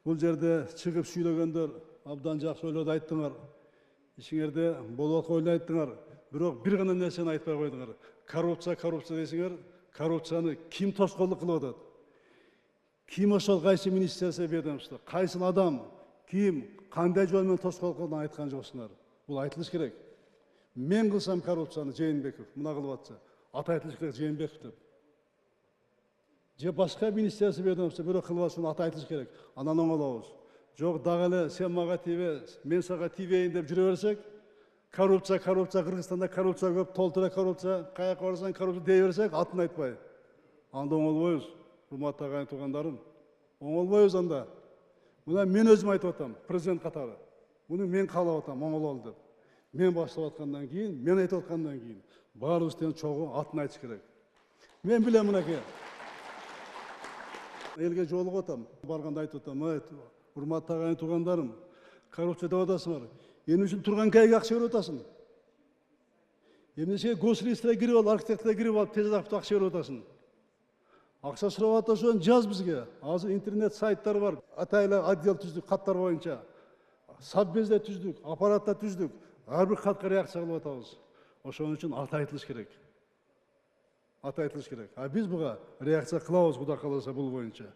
Бұл жерде шығып сүйлөгөндөр абдан жакшы ойлорду айттыңар. Ишиңерде болот ойлой айттыңар. Бирок бир гана нерсени айтпай койдуңар. Коррупция дейсиңер. Коррупцияны ким тоскоолдук кылып атат? Ким ошол кайсы министерство ведомство, кайсы адам, ким, кандай жол менен тоскоолдук кылганын айткан жоксуңар. Бул айтылыш керек. Мен кылсам коррупцияны Жээнбеков, мына кылып атса, аты айтылыш керек Жээнбеков деп. Же башка министерство ведомство бирок кылып атса, аты айтылыш керек. Анан оңолобуз. Жок, дагы эле сен мага тийбе, мен сага тийбейин деп жүрө берсек, коррупция, Кыргызстанда коррупция көп, толтура коррупция, каяка барсаң коррупция дей берсек, атын айтпай. Анда оңолбойбуз, урматтуу агайын туугандарым. Оңолбойбуз анда. Мына мен өзүм айтып атам, президент катары. Муну мен каалап атам, оңололу деп. Мен баштап аткандан кийин, мен айтып аткандан кийин, баарыбыз тең чогуу атын айтыш керек. Мен билем мынакей. Элге жолугуп атам, барганда айтып атам, урматтуу агайын туугандарым, коррупция деп атасыңар. Эмне үчүн турган кайга акча берип атасың? Эмнеге госреестрге кирип алып, архитекторго кирип алып, тез акча берип атасың? Акча сурап атасың, жаз бизге. Азыр интернет сайттар бар, атайлы отдел түздүк, каттар боюнча. Саббезде түздүк, аппаратта түздүк. Ар бир катка реакция кылып атабыз. Ошон үчүн аты айтылыш керек. Аты айтылыш керек. А биз буга реакция кылабыз, Кудай кааласа, бул боюнча.